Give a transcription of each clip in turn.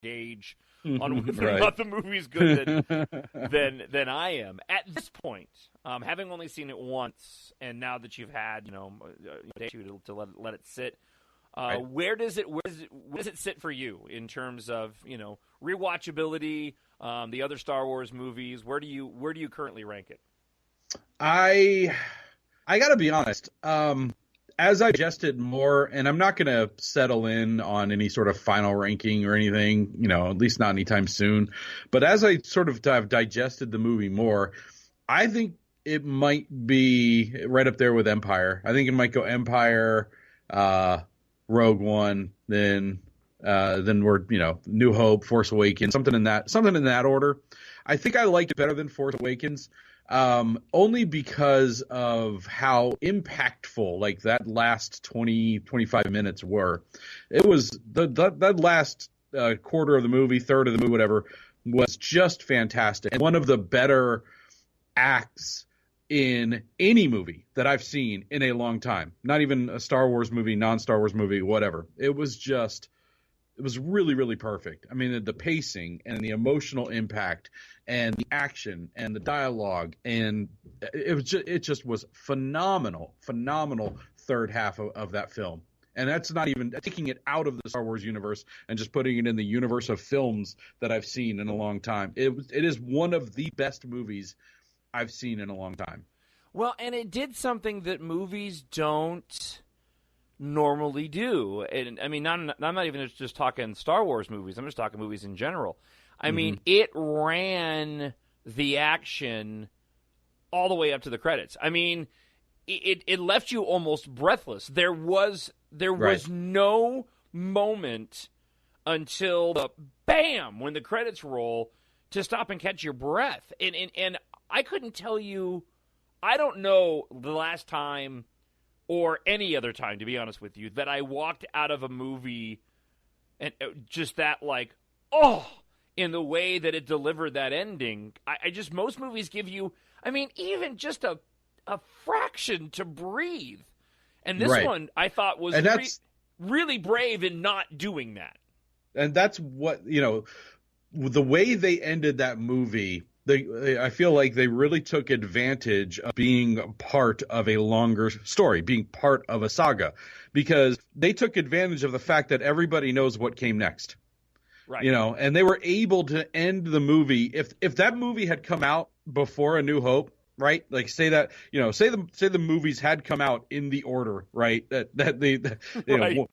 gauge on whether or Right. not the movie's good than I am. At this point, having only seen it once, and now that you've had a day or two to let it sit, Right. where does it sit for you in terms of rewatchability? The other Star Wars movies, where do you currently rank it? I gotta be honest. As I digested more, and I'm not gonna settle in on any sort of final ranking or anything, at least not anytime soon. But as I sort of have digested the movie more, I think it might be right up there with Empire. I think it might go Empire, Rogue One, then we're New Hope, Force Awakens, something in that order. I think I liked it better than Force Awakens. Only because of how impactful like that last 20-25 minutes were. It was that last quarter of the movie, third of the movie, whatever, was just fantastic. And one of the better acts in any movie that I've seen in a long time. Not even a Star Wars movie, non-Star Wars movie, whatever. It was really, really perfect. I mean, the pacing and the emotional impact and the action and the dialogue, and it just was phenomenal third half of that film. And that's not even taking it out of the Star Wars universe and just putting it in the universe of films that I've seen in a long time. It is one of the best movies I've seen in a long time. Well, and it did something that movies don't normally do. And I mean, I'm not even just talking Star Wars movies. I'm just talking movies in general. I mean, it ran the action all the way up to the credits. I mean, it left you almost breathless. There was Right. no moment until the bam when the credits roll to stop and catch your breath. And I couldn't tell you. I don't know the last time or any other time, to be honest with you, that I walked out of a movie and just that in the way that it delivered that ending. Most movies give you, I mean, even just a fraction to breathe. And this Right. one I thought was And that's really brave in not doing that. And that's what, the way they ended that movie, I feel like they really took advantage of being part of a longer story, being part of a saga, because they took advantage of the fact that everybody knows what came next. Right. And they were able to end the movie. If that movie had come out before A New Hope, right? Like say the movies had come out in the order, right? Right.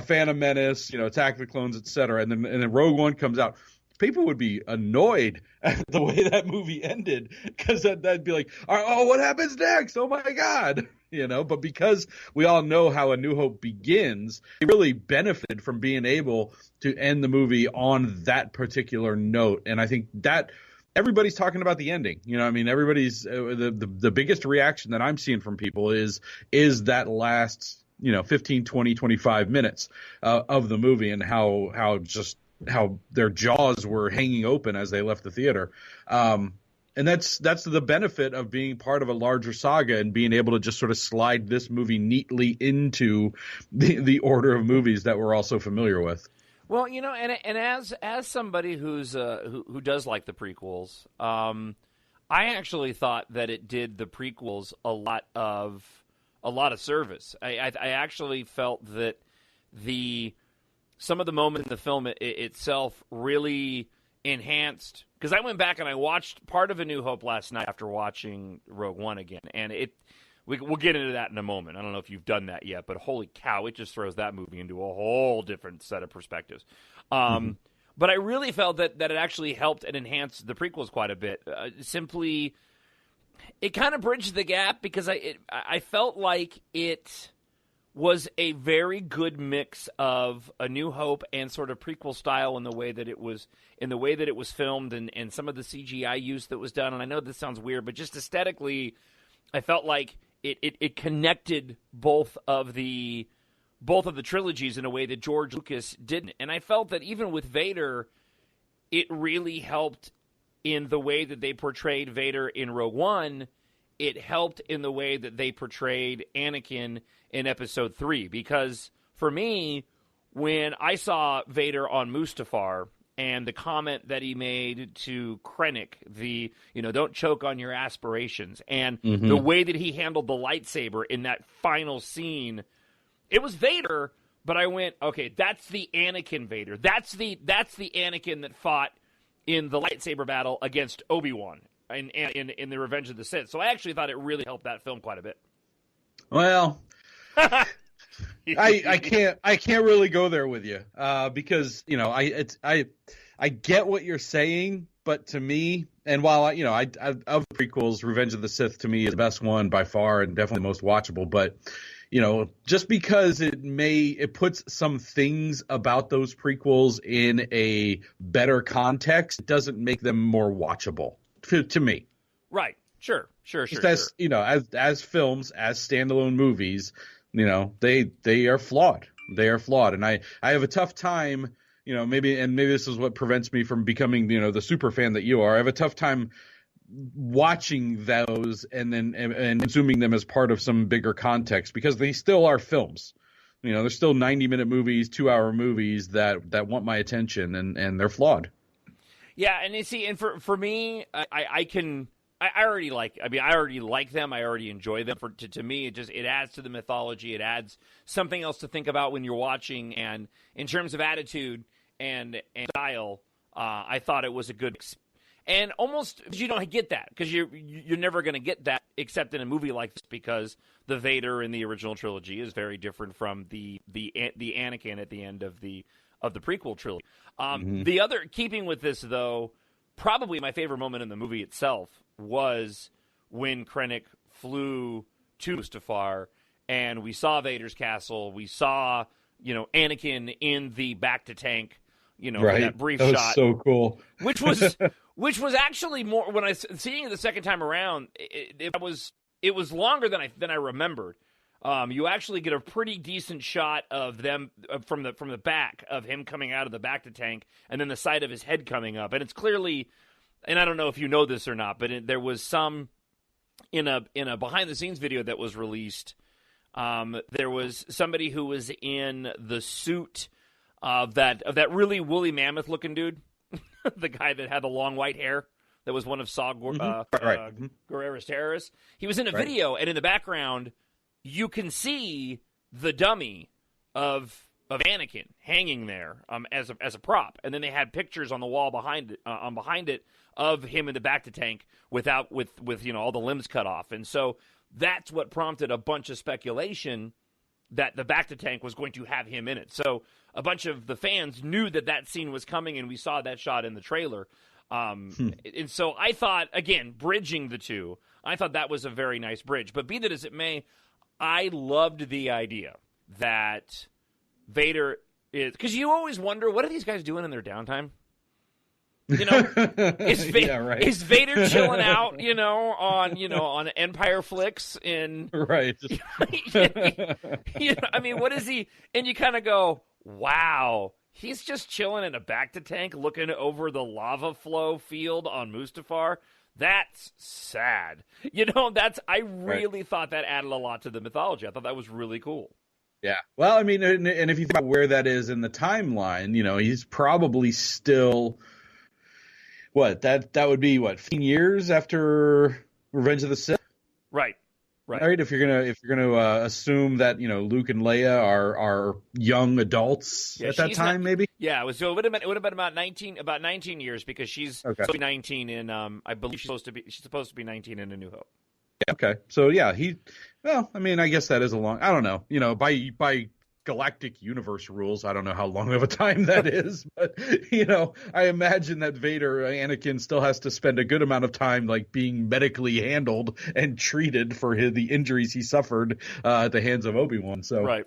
Phantom Menace, Attack of the Clones, etc. And then Rogue One comes out. People would be annoyed at the way that movie ended, because that'd be like, oh, what happens next? Oh my God. But because we all know how A New Hope begins, they really benefited from being able to end the movie on that particular note. And I think that everybody's talking about the ending. I mean, everybody's the biggest reaction that I'm seeing from people is that last 15, 20, 25 minutes of the movie, and how their jaws were hanging open as they left the theater. And that's the benefit of being part of a larger saga and being able to just sort of slide this movie neatly into the order of movies that we're all so familiar with. Well, and as somebody who does like the prequels, I actually thought that it did the prequels a lot of service. I actually felt that some of the moments in the film itself really enhanced, because I went back and I watched part of A New Hope last night after watching Rogue One again, and we'll get into that in a moment. I don't know if you've done that yet, but holy cow, it just throws that movie into a whole different set of perspectives. But I really felt that it actually helped and enhanced the prequels quite a bit. Simply, it kind of bridged the gap, because I felt like it was a very good mix of A New Hope and sort of prequel style in the way that it was filmed, and some of the CGI use that was done. And I know this sounds weird, but just aesthetically, I felt like it connected both of the trilogies in a way that George Lucas didn't. And I felt that even with Vader, it really helped in the way that they portrayed Vader in Rogue One. It helped in the way that they portrayed Anakin in Episode 3. Because for me, when I saw Vader on Mustafar, and the comment that he made to Krennic, don't choke on your aspirations, and the way that he handled the lightsaber in that final scene, it was Vader, but I went, okay, that's the Anakin Vader. That's the Anakin that fought in the lightsaber battle against Obi-Wan in the Revenge of the Sith. So I actually thought it really helped that film quite a bit. Well, I can't really go there with you because I get what you're saying, but to me, and while I of the prequels, Revenge of the Sith to me is the best one by far and definitely the most watchable. But just because it puts some things about those prequels in a better context, doesn't make them more watchable to me. Right. Sure. As films, as standalone movies, they are flawed. They are flawed. And I have a tough time, maybe this is what prevents me from becoming, the super fan that you are. I have a tough time watching those and then and consuming them as part of some bigger context because they still are films. They're still 90-minute movies, 2-hour movies that want my attention and they're flawed. Yeah. And you see, and for me, I already like them. I already enjoy them. To me, it adds to the mythology. It adds something else to think about when you're watching. And in terms of attitude and style, I thought it was a good. And almost you don't get that because you're never going to get that except in a movie like this because the Vader in the original trilogy is very different from the Anakin at the end of the prequel trilogy. The other, keeping with this though, probably my favorite moment in the movie itself was when Krennic flew to Mustafar and we saw Vader's castle. We saw, Anakin in the back-to-tank, right. That brief shot. That was so cool. Which was actually more, when I seeing it the second time around, it was longer than I remembered. You actually get a pretty decent shot of them from the back of him coming out of the back-to-tank and then the side of his head coming up. And it's clearly, and I don't know if you know this or not, but there was some in a behind-the-scenes video that was released. There was somebody who was in the suit of that really woolly mammoth-looking dude, the guy that had the long white hair. That was one of Saw Gerrera's terrorists. He was in a video, and in the background, you can see the dummy of Anakin hanging there as a prop, and then they had pictures on the wall behind it of him in the back-to-tank with all the limbs cut off, and so that's what prompted a bunch of speculation that the back-to-tank was going to have him in it. So a bunch of the fans knew that scene was coming, and we saw that shot in the trailer. And so I thought, again, bridging the two, I thought that was a very nice bridge. But be that as it may, I loved the idea that Vader is, because you always wonder, what are these guys doing in their downtime? Is Vader chilling out, on Empire flicks in right? I mean, what is he? And you kind of go, wow, he's just chilling in a back-to-tank, looking over the lava flow field on Mustafar. That's sad. I really thought that added a lot to the mythology. I thought that was really cool. Yeah. Well, I mean, and if you think about where that is in the timeline, he's probably still. That would be 15 years after Revenge of the Sith, right? If you're gonna assume that Luke and Leia are young adults at that time, maybe. Yeah, it would have been about 19 years because she's supposed to be 19 in I believe she's supposed to be 19 in A New Hope. Yeah, okay, so yeah, I guess that is a long. I don't know, by galactic universe rules, I don't know how long of a time that is, but I imagine that Anakin still has to spend a good amount of time being medically handled and treated for the injuries he suffered at the hands of Obi-Wan. So right.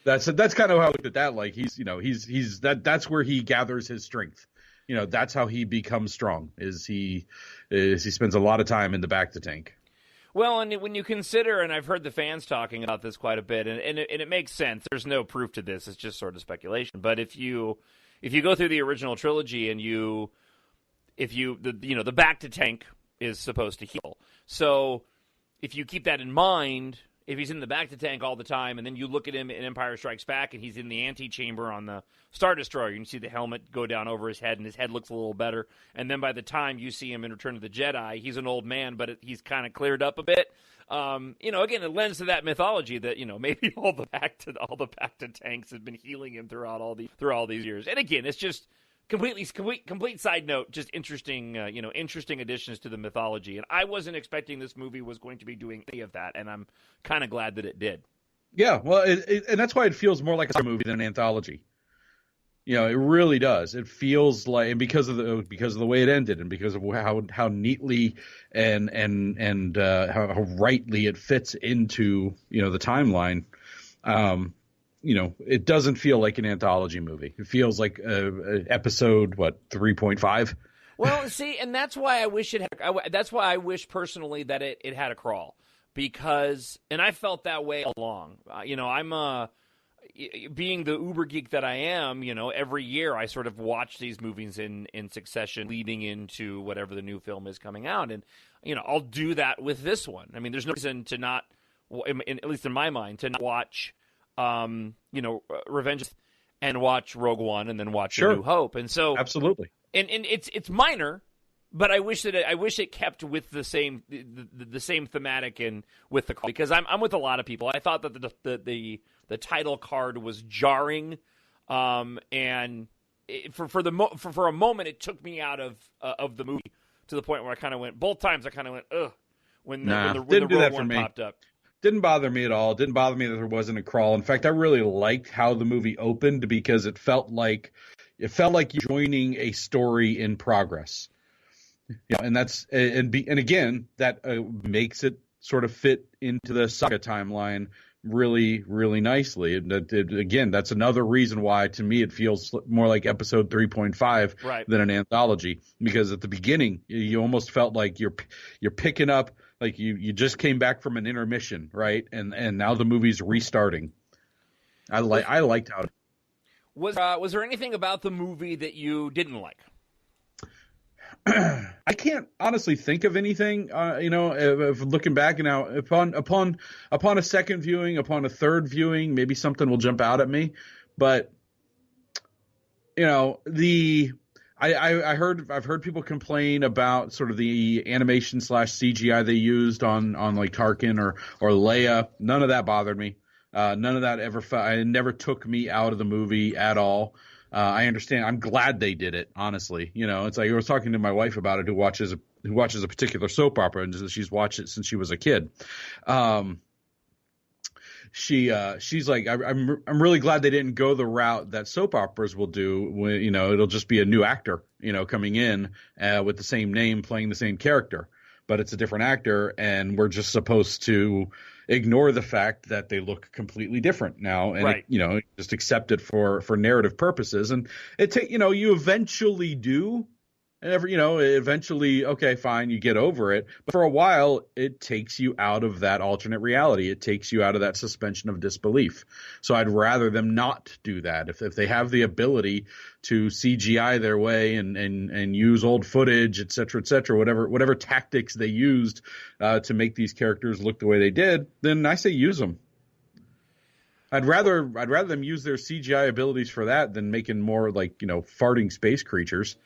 That's kind of how I looked at that. He's that's where he gathers his strength. That's how he becomes strong. He spends a lot of time in the back-to-tank. Well, and when you consider, and I've heard the fans talking about this quite a bit, and it makes sense. There's no proof to this; it's just sort of speculation. But if you go through the original trilogy and the back-to-tank is supposed to heal, so if you keep that in mind, if he's in the back to tank all the time, and then you look at him in Empire Strikes Back, and he's in the antechamber on the Star Destroyer, you can see the helmet go down over his head, and his head looks a little better. And then by the time you see him in Return of the Jedi, he's an old man, but he's kind of cleared up a bit. Again, it lends to that mythology that maybe all the back to tanks have been healing him throughout all these years. And again, it's just complete side note, just interesting, interesting additions to the mythology. And I wasn't expecting this movie was going to be doing any of that, and I'm kind of glad that it did. Yeah, well, and that's why it feels more like a movie than an anthology. It really does. It feels like, and because of the way it ended, and because of how neatly and how rightly it fits into the timeline. It doesn't feel like an anthology movie. It feels like episode 3.5. Well, see, and that's why I wish that's why I wish personally that it had a crawl, because, and I felt that way along. I'm being the uber geek that I am. Every year I sort of watch these movies in succession, leading into whatever the new film is coming out, and I'll do that with this one. I mean, there's no reason to not, at least in my mind, to not watch. Revenge and watch Rogue One and then watch A New Hope. And so absolutely. And it's minor, but I wish it kept with the same thematic and with the, because I'm with a lot of people. I thought that the title card was jarring, and for a moment it took me out of the movie, to the point where I kind of went, both times I kind of went ugh when the Rogue One popped up. Didn't bother me at all. Didn't bother me that there wasn't a crawl. In fact, I really liked how the movie opened, because it felt like you're joining a story in progress. And that's and again, that makes it sort of fit into the saga timeline really, really nicely. And again, that's another reason why, to me, it feels more like episode 3.5 than an anthology, because at the beginning you almost felt like you're picking up. Like you just came back from an intermission, right? And now the movie's restarting. I liked how it was there anything about the movie that you didn't like? I can't honestly think of anything. If looking back now, upon a second viewing, upon a third viewing, maybe something will jump out at me. But I've heard people complain about sort of the animation / CGI they used on like Tarkin or Leia. None of that bothered me. None of that it never took me out of the movie at all. I understand. I'm glad they did it. Honestly, it's like I was talking to my wife about it, who watches a particular soap opera, and she's watched it since she was a kid. She's like, I'm really glad they didn't go the route that soap operas will do, when it'll just be a new actor coming in with the same name playing the same character, but it's a different actor, and we're just supposed to ignore the fact that they look completely different now, and just accept it for narrative purposes. And you eventually do. Eventually, okay, fine, you get over it. But for a while, it takes you out of that alternate reality. It takes you out of that suspension of disbelief. So I'd rather them not do that. If they have the ability to CGI their way and use old footage, et cetera, whatever tactics they used to make these characters look the way they did, then I say use them. I'd rather them use their CGI abilities for that than making more like farting space creatures.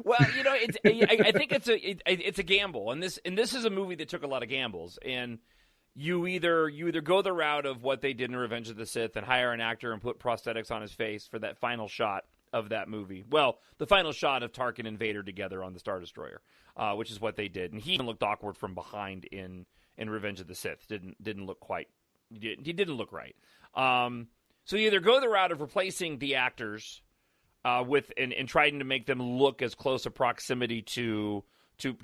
Well, I think it's a gamble, and this is a movie that took a lot of gambles. And you either go the route of what they did in Revenge of the Sith and hire an actor and put prosthetics on his face for that final shot of that movie. Well, the final shot of Tarkin and Vader together on the Star Destroyer, which is what they did, and he even looked awkward from behind in Revenge of the Sith. Didn't look quite. He didn't look right. So you either go the route of replacing the actors. With and trying to make them look as close a proximity to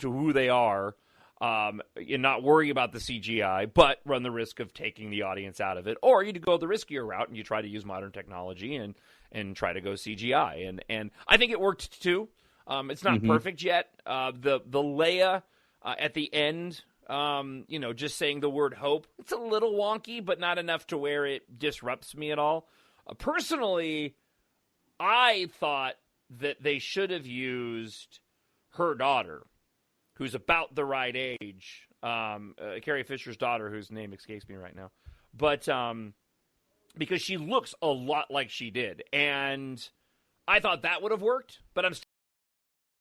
who they are, and not worry about the CGI, but run the risk of taking the audience out of it. Or you go the riskier route and you try to use modern technology and try to go CGI. And I think it worked too. It's not perfect yet. The Leia at the end, just saying the word hope, it's a little wonky, but not enough to where it disrupts me at all. Personally, I thought that they should have used her daughter, who's about the right age, Carrie Fisher's daughter, whose name escapes me right now, but because she looks a lot like she did, and I thought that would have worked, but I'm